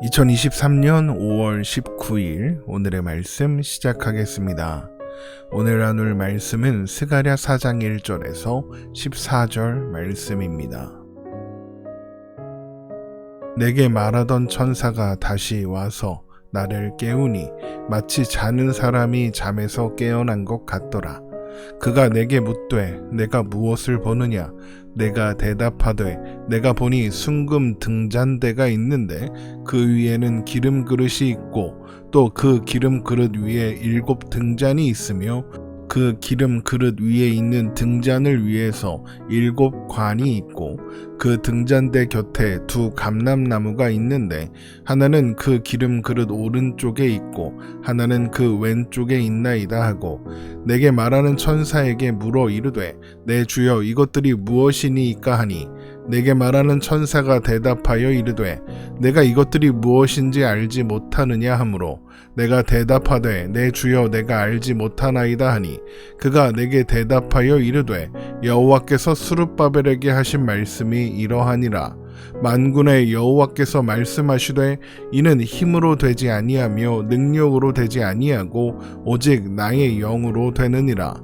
2023년 5월 19일 오늘의 말씀 시작하겠습니다. 오늘 나눌 말씀은 스가랴 4장 1절에서 14절 말씀입니다. 내게 말하던 천사가 다시 와서 나를 깨우니 마치 자는 사람이 잠에서 깨어난 것 같더라. 그가 내게 묻되 내가 무엇을 보느냐? 내가 대답하되 내가 보니 순금 등잔대가 있는데 그 위에는 기름 그릇이 있고 또 그 기름 그릇 위에 7 등잔이 있으며 그 기름 그릇 위에 있는 등잔을 위해서 7 관이 있고 그 등잔대 곁에 2 감람나무가 있는데 하나는 그 기름 그릇 오른쪽에 있고 하나는 그 왼쪽에 있나이다 하고 내게 말하는 천사에게 물어 이르되 내 주여 이것들이 무엇이니이까 하니 내게 말하는 천사가 대답하여 이르되 내가 이것들이 무엇인지 알지 못하느냐 하므로 내가 대답하되 내 주여 내가 알지 못하나이다 하니 그가 내게 대답하여 이르되 여호와께서 스룹바벨에게 하신 말씀이 이러하니라. 만군의 여호와께서 말씀하시되 이는 힘으로 되지 아니하며 능력으로 되지 아니하고 오직 나의 영으로 되느니라.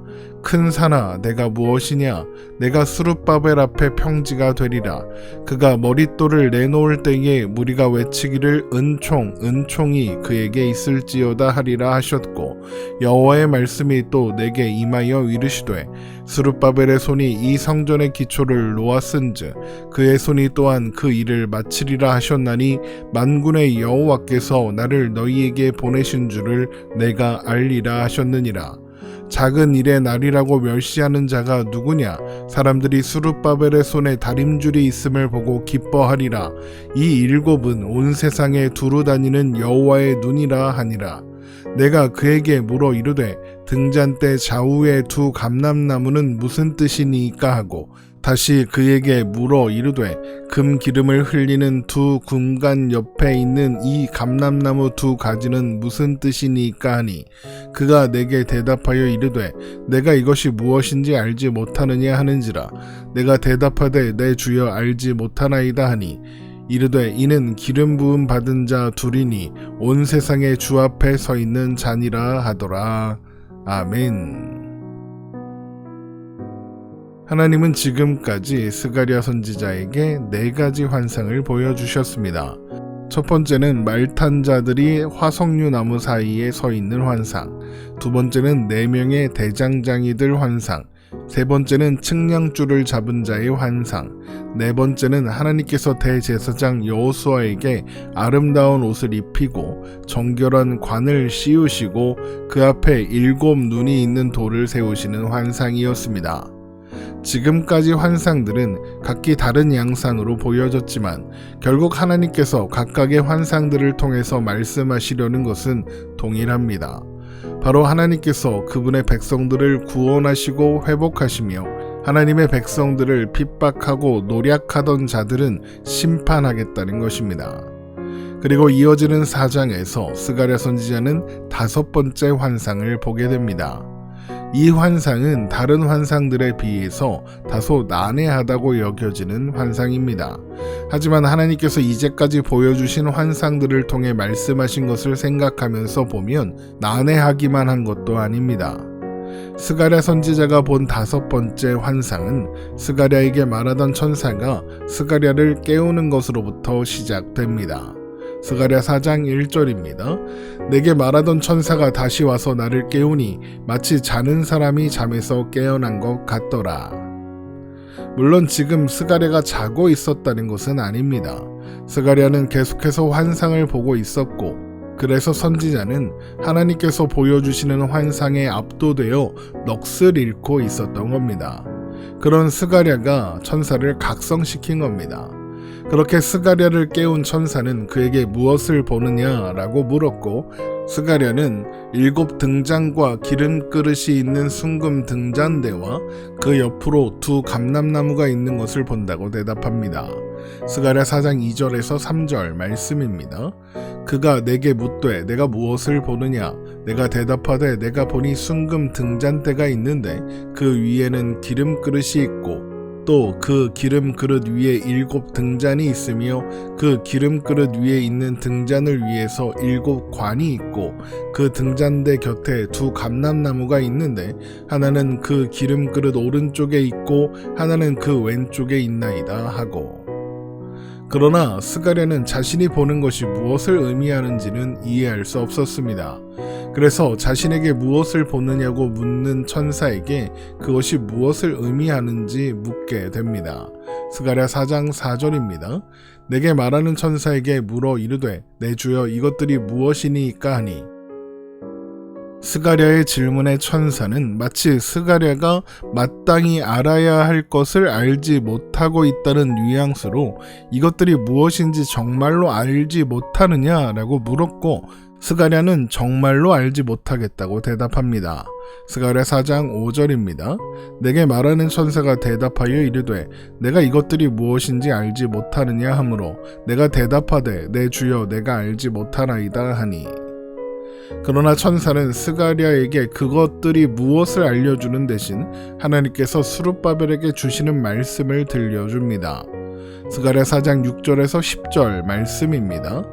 큰 산아 내가 무엇이냐? 내가 스룹바벨 앞에 평지가 되리라. 그가 머릿돌을 내놓을 때에 무리가 외치기를 은총 은총이 그에게 있을지어다 하리라 하셨고 여호와의 말씀이 또 내게 임하여 이르시되 스룹바벨의 손이 이 성전의 기초를 놓았은즉 그의 손이 또한 그 일을 마치리라 하셨나니 만군의 여호와께서 나를 너희에게 보내신 줄을 내가 알리라 하셨느니라. 작은 일의 날이라고 멸시하는 자가 누구냐? 사람들이 스룹바벨의 손에 다림줄이 있음을 보고 기뻐하리라. 이 7은 온 세상에 두루 다니는 여호와의 눈이라 하니라. 내가 그에게 물어 이르되 등잔대 좌우의 2 감람나무는 무슨 뜻이니이까 하고 다시 그에게 물어 이르되 금 기름을 흘리는 2 금관 옆에 있는 이 감람나무 2 가지는 무슨 뜻이니이까 하니 그가 내게 대답하여 이르되 내가 이것이 무엇인지 알지 못하느냐 하는지라. 내가 대답하되 내 주여 알지 못하나이다 하니 이르되 이는 기름 부음 받은 자 둘이니 온 세상의 주 앞에 서 있는 자니라 하더라. 아멘. 하나님은 지금까지 스가랴 선지자에게 4가지 환상을 보여주셨습니다. 첫 번째는 말탄 자들이 화석류 나무 사이에 서 있는 환상, 두 번째는 4명의 대장장이들 환상, 세 번째는 측량줄을 잡은 자의 환상, 네 번째는 하나님께서 대제사장 여호수아에게 아름다운 옷을 입히고 정결한 관을 씌우시고 그 앞에 7 눈이 있는 돌을 세우시는 환상이었습니다. 지금까지 환상들은 각기 다른 양상으로 보여졌지만 결국 하나님께서 각각의 환상들을 통해서 말씀하시려는 것은 동일합니다. 바로 하나님께서 그분의 백성들을 구원하시고 회복하시며 하나님의 백성들을 핍박하고 노략하던 자들은 심판하겠다는 것입니다. 그리고 이어지는 4장에서 스가랴 선지자는 5번째 환상을 보게 됩니다. 이 환상은 다른 환상들에 비해서 다소 난해하다고 여겨지는 환상입니다. 하지만 하나님께서 이제까지 보여주신 환상들을 통해 말씀하신 것을 생각하면서 보면 난해하기만 한 것도 아닙니다. 스가랴 선지자가 본 5번째 환상은 스가랴에게 말하던 천사가 스가랴를 깨우는 것으로부터 시작됩니다. 스가랴 4장 1절입니다. 내게 말하던 천사가 다시 와서 나를 깨우니 마치 자는 사람이 잠에서 깨어난 것 같더라. 물론 지금 스가랴가 자고 있었다는 것은 아닙니다. 스가랴는 계속해서 환상을 보고 있었고 그래서 선지자는 하나님께서 보여주시는 환상에 압도되어 넋을 잃고 있었던 겁니다. 그런 스가랴가 천사를 각성시킨 겁니다. 그렇게 스가랴를 깨운 천사는 그에게 무엇을 보느냐라고 물었고 스가랴는 7 등잔과 기름 그릇이 있는 순금 등잔대와 그 옆으로 2 감람나무가 있는 것을 본다고 대답합니다. 스가랴 4장 2절에서 3절 말씀입니다. 그가 내게 묻되 내가 무엇을 보느냐? 내가 대답하되 내가 보니 순금 등잔대가 있는데 그 위에는 기름 그릇이 있고 또 그 기름 그릇 위에 7 등잔이 있으며 그 기름 그릇 위에 있는 등잔을 위해서 7 관이 있고 그 등잔대 곁에 2 감람나무가 있는데 하나는 그 기름 그릇 오른쪽에 있고 하나는 그 왼쪽에 있나이다 하고. 그러나 스가랴는 자신이 보는 것이 무엇을 의미하는지는 이해할 수 없었습니다. 그래서 자신에게 무엇을 보느냐고 묻는 천사에게 그것이 무엇을 의미하는지 묻게 됩니다. 스가랴 4장 4절입니다. 내게 말하는 천사에게 물어 이르되 내 주여 이것들이 무엇이니까 하니. 스가랴의 질문에 천사는 마치 스가랴가 마땅히 알아야 할 것을 알지 못하고 있다는 뉘앙스로 이것들이 무엇인지 정말로 알지 못하느냐라고 물었고 스가랴는 정말로 알지 못하겠다고 대답합니다. 스가랴 4장 5절입니다. 내게 말하는 천사가 대답하여 이르되 내가 이것들이 무엇인지 알지 못하느냐 하므로 내가 대답하되 내 주여 내가 알지 못하나이다 하니. 그러나 천사는 스가랴에게 그것들이 무엇을 알려주는 대신 하나님께서 스룹바벨에게 주시는 말씀을 들려줍니다. 스가랴 4장 6절에서 10절 말씀입니다.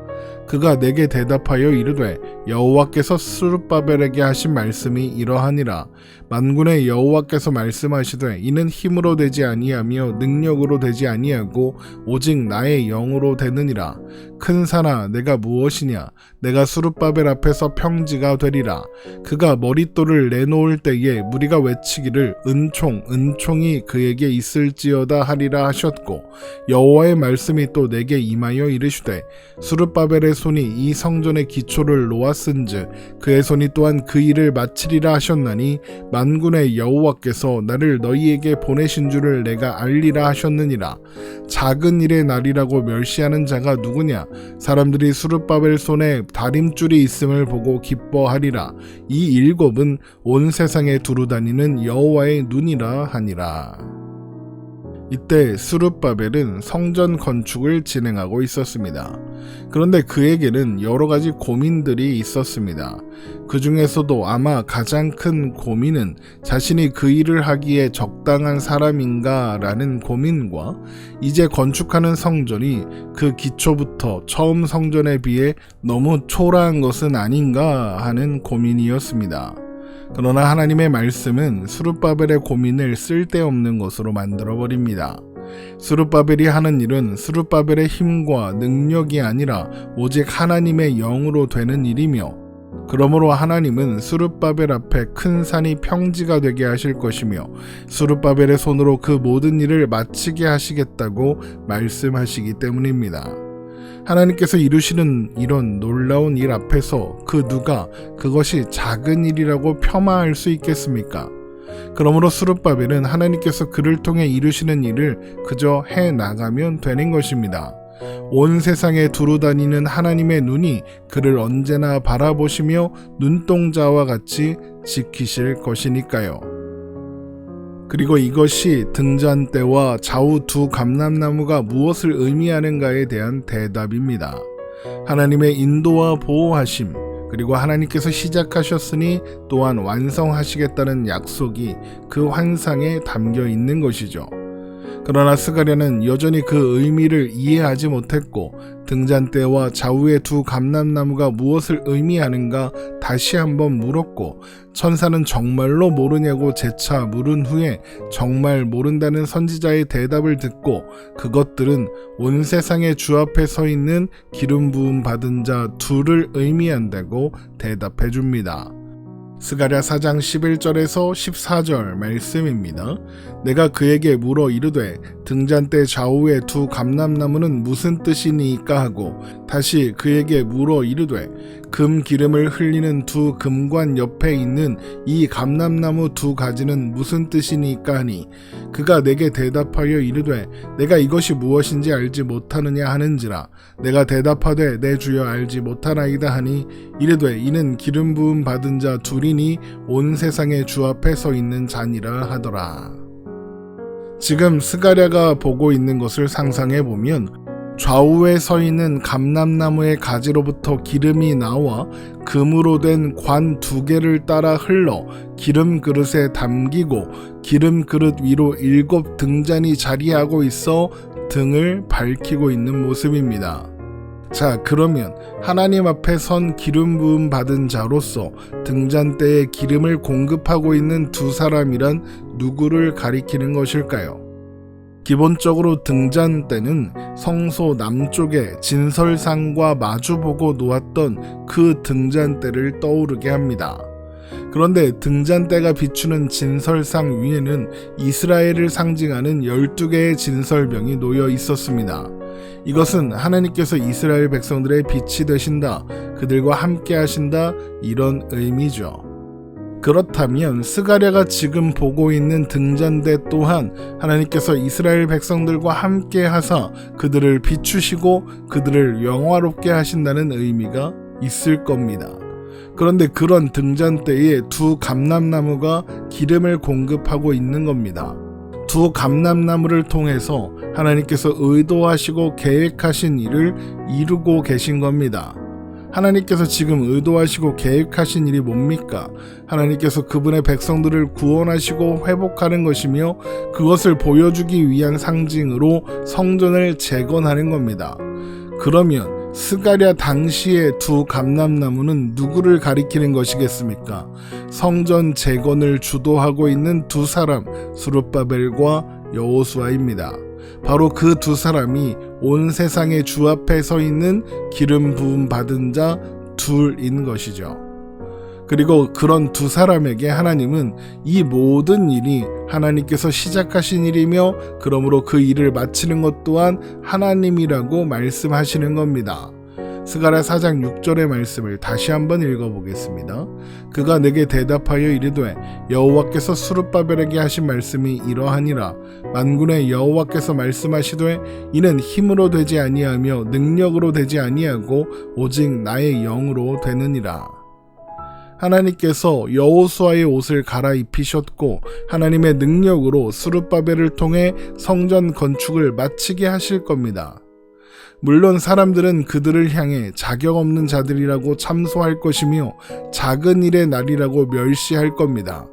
그가 내게 대답하여 이르되 여호와께서 스룹바벨에게 하신 말씀이 이러하니라. 만군의 여호와께서 말씀하시되 이는 힘으로 되지 아니하며 능력으로 되지 아니하고 오직 나의 영으로 되느니라. 큰 산아 내가 무엇이냐. 내가 스룹바벨 앞에서 평지가 되리라. 그가 머릿돌을 내놓을 때에 무리가 외치기를 은총 은총이 그에게 있을지어다 하리라 하셨고 여호와의 말씀이 또 내게 임하여 이르시되 스룹바벨의 손이 이 성전의 기초를 놓았은즉 그의 손이 또한 그 일을 마치리라 하셨나니 만군의 여호와께서 나를 너희에게 보내신 줄을 내가 알리라 하셨느니라. 작은 일의 날이라고 멸시하는 자가 누구냐. 사람들이 스룹바벨 손에 다림줄이 있음을 보고 기뻐하리라. 이 7은 온 세상에 두루다니는 여호와의 눈이라 하니라. 이때 스룹바벨은 성전 건축을 진행하고 있었습니다. 그런데 그에게는 여러 가지 고민들이 있었습니다. 그 중에서도 아마 가장 큰 고민은 자신이 그 일을 하기에 적당한 사람인가 라는 고민과 이제 건축하는 성전이 그 기초부터 처음 성전에 비해 너무 초라한 것은 아닌가 하는 고민이었습니다. 그러나 하나님의 말씀은 스룹바벨의 고민을 쓸데없는 것으로 만들어버립니다. 스룹바벨이 하는 일은 스룹바벨의 힘과 능력이 아니라 오직 하나님의 영으로 되는 일이며 그러므로 하나님은 스룹바벨 앞에 큰 산이 평지가 되게 하실 것이며 스룹바벨의 손으로 그 모든 일을 마치게 하시겠다고 말씀하시기 때문입니다. 하나님께서 이루시는 이런 놀라운 일 앞에서 그 누가 그것이 작은 일이라고 폄하할 수 있겠습니까? 그러므로 스룹바벨은 하나님께서 그를 통해 이루시는 일을 그저 해나가면 되는 것입니다. 온 세상에 두루다니는 하나님의 눈이 그를 언제나 바라보시며 눈동자와 같이 지키실 것이니까요. 그리고 이것이 등잔대와 좌우 2 감람나무가 무엇을 의미하는가에 대한 대답입니다. 하나님의 인도와 보호하심, 그리고 하나님께서 시작하셨으니 또한 완성하시겠다는 약속이 그 환상에 담겨 있는 것이죠. 그러나 스가랴는 여전히 그 의미를 이해하지 못했고 등잔대와 좌우의 2 감람나무가 무엇을 의미하는가 다시 한번 물었고 천사는 정말로 모르냐고 재차 물은 후에 정말 모른다는 선지자의 대답을 듣고 그것들은 온 세상의 주 앞에 서 있는 기름 부음 받은 자 2를 의미한다고 대답해 줍니다. 스가랴 4장 11절에서 14절 말씀입니다. 내가 그에게 물어 이르되 등잔대 좌우의 2 감람나무는 무슨 뜻이니까 하고 다시 그에게 물어 이르되 금 기름을 흘리는 2 금관 옆에 있는 이 감람나무 2 가지는 무슨 뜻이니까 하니 그가 내게 대답하여 이르되 내가 이것이 무엇인지 알지 못하느냐 하는지라. 내가 대답하되 내 주여 알지 못하나이다 하니 이르되 이는 기름 부음 받은 자 2이니 온 세상의 주 앞에 서 있는 자니라 하더라. 지금 스가랴가 보고 있는 것을 상상해 보면 좌우에 서 있는 감람나무의 가지로부터 기름이 나와 금으로 된 관 2개를 따라 흘러 기름 그릇에 담기고 기름 그릇 위로 7 등잔이 자리하고 있어 등을 밝히고 있는 모습입니다. 자, 그러면 하나님 앞에 선 기름 부음 받은 자로서 등잔대에 기름을 공급하고 있는 두 사람이란 누구를 가리키는 것일까요? 기본적으로 등잔대는 성소 남쪽에 진설상과 마주보고 놓았던 그 등잔대를 떠오르게 합니다. 그런데 등잔대가 비추는 진설상 위에는 이스라엘을 상징하는 12개의 진설병이 놓여 있었습니다. 이것은 하나님께서 이스라엘 백성들의 빛이 되신다, 그들과 함께 하신다, 이런 의미죠. 그렇다면 스가랴가 지금 보고 있는 등잔대 또한 하나님께서 이스라엘 백성들과 함께 하사 그들을 비추시고 그들을 영화롭게 하신다는 의미가 있을 겁니다. 그런데 그런 등잔대에 두 감람나무가 기름을 공급하고 있는 겁니다. 두 감람나무를 통해서 하나님께서 의도하시고 계획하신 일을 이루고 계신 겁니다. 하나님께서 지금 의도하시고 계획하신 일이 뭡니까? 하나님께서 그분의 백성들을 구원하시고 회복하는 것이며 그것을 보여주기 위한 상징으로 성전을 재건하는 겁니다. 그러면 스가랴 당시의 두 감람나무는 누구를 가리키는 것이겠습니까? 성전 재건을 주도하고 있는 두 사람, 스룹바벨과 여호수아입니다. 바로 그 두 사람이 온 세상의 주 앞에 서 있는 기름 부음 받은 자 둘인 것이죠. 그리고 그런 두 사람에게 하나님은 이 모든 일이 하나님께서 시작하신 일이며 그러므로 그 일을 마치는 것 또한 하나님이라고 말씀하시는 겁니다. 스가랴 4장 6절의 말씀을 다시 한번 읽어보겠습니다. 그가 내게 대답하여 이르되 여호와께서 스룹바벨에게 하신 말씀이 이러하니라. 만군의 여호와께서 말씀하시되 이는 힘으로 되지 아니하며 능력으로 되지 아니하고 오직 나의 영으로 되느니라. 하나님께서 여호수아의 옷을 갈아입히셨고 하나님의 능력으로 스룹바벨을 통해 성전 건축을 마치게 하실 겁니다. 물론 사람들은 그들을 향해 자격 없는 자들이라고 참소할 것이며 작은 일의 날이라고 멸시할 겁니다.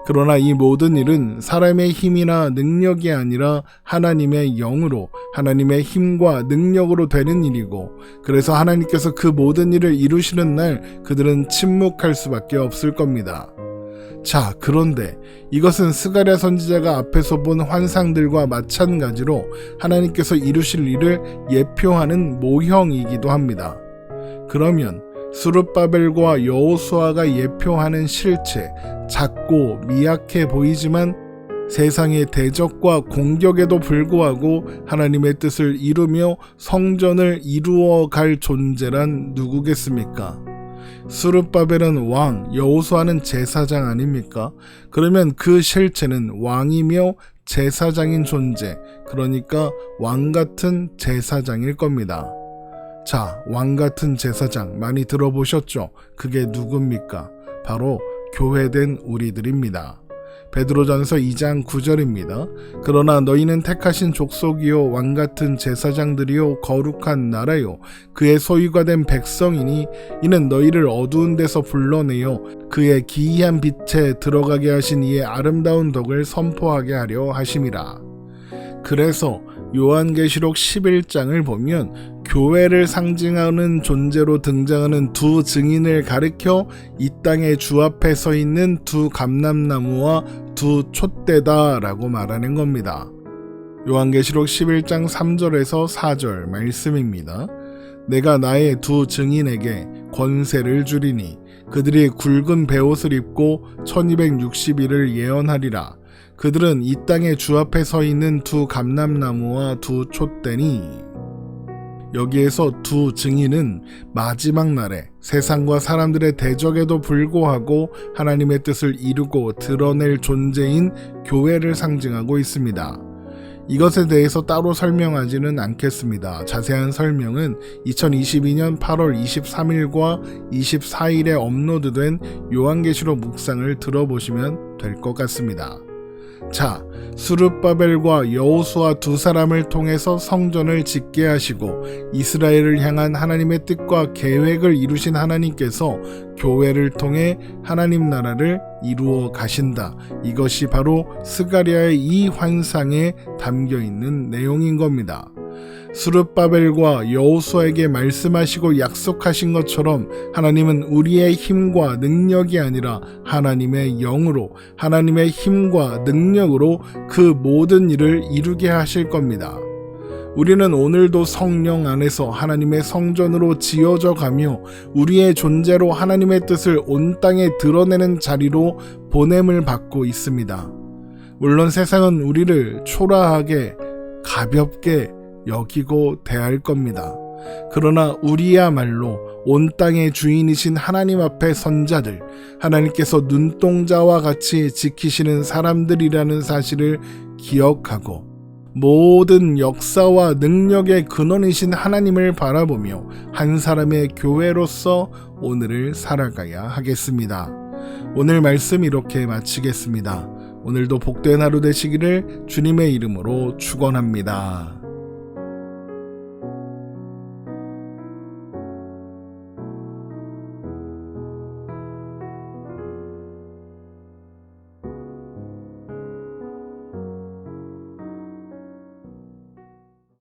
그러나 이 모든 일은 사람의 힘이나 능력이 아니라 하나님의 영으로, 하나님의 힘과 능력으로 되는 일이고, 그래서 하나님께서 그 모든 일을 이루시는 날 그들은 침묵할 수밖에 없을 겁니다. 자, 그런데 이것은 스가랴 선지자가 앞에서 본 환상들과 마찬가지로 하나님께서 이루실 일을 예표하는 모형이기도 합니다. 그러면 스룹바벨과 여호수아가 예표하는 실체, 작고 미약해 보이지만 세상의 대적과 공격에도 불구하고 하나님의 뜻을 이루며 성전을 이루어 갈 존재란 누구겠습니까? 스룹바벨은 왕, 여호수아는 제사장 아닙니까? 그러면 그 실체는 왕이며 제사장인 존재, 그러니까 왕같은 제사장일 겁니다. 자, 왕같은 제사장 많이 들어보셨죠? 그게 누굽니까? 바로 교회된 우리들입니다. 베드로전서 2장 9절입니다. 그러나 너희는 택하신 족속이요 왕같은 제사장들이요 거룩한 나라요 그의 소유가 된 백성이니 이는 너희를 어두운 데서 불러내어 그의 기이한 빛에 들어가게 하신 이의 아름다운 덕을 선포하게 하려 하심이라. 그래서 요한계시록 11장을 보면 교회를 상징하는 존재로 등장하는 두 증인을 가리켜 이 땅의 주 앞에 서 있는 두 감람나무와 두 촛대다라고 말하는 겁니다. 요한계시록 11장 3절에서 4절 말씀입니다. 내가 나의 두 증인에게 권세를 주리니 그들이 굵은 베옷을 입고 1260일을 예언하리라. 그들은 이 땅의 주 앞에 서 있는 두 감람나무와 두 촛대니. 여기에서 두 증인은 마지막 날에 세상과 사람들의 대적에도 불구하고 하나님의 뜻을 이루고 드러낼 존재인 교회를 상징하고 있습니다. 이것에 대해서 따로 설명하지는 않겠습니다. 자세한 설명은 2022년 8월 23일과 24일에 업로드된 요한계시록 묵상을 들어보시면 될 것 같습니다. 자, 스룹바벨과 여호수아 두 사람을 통해서 성전을 짓게 하시고 이스라엘을 향한 하나님의 뜻과 계획을 이루신 하나님께서 교회를 통해 하나님 나라를 이루어 가신다. 이것이 바로 스가랴의 이 환상에 담겨 있는 내용인 겁니다. 스룹바벨과 여호수아에게 말씀하시고 약속하신 것처럼 하나님은 우리의 힘과 능력이 아니라 하나님의 영으로, 하나님의 힘과 능력으로 그 모든 일을 이루게 하실 겁니다. 우리는 오늘도 성령 안에서 하나님의 성전으로 지어져 가며 우리의 존재로 하나님의 뜻을 온 땅에 드러내는 자리로 보냄을 받고 있습니다. 물론 세상은 우리를 초라하게, 가볍게 여기고 대할 겁니다. 그러나 우리야말로 온 땅의 주인이신 하나님 앞에 선자들, 하나님께서 눈동자와 같이 지키시는 사람들이라는 사실을 기억하고 모든 역사와 능력의 근원이신 하나님을 바라보며 한 사람의 교회로서 오늘을 살아가야 하겠습니다. 오늘 말씀 이렇게 마치겠습니다. 오늘도 복된 하루 되시기를 주님의 이름으로 축원합니다.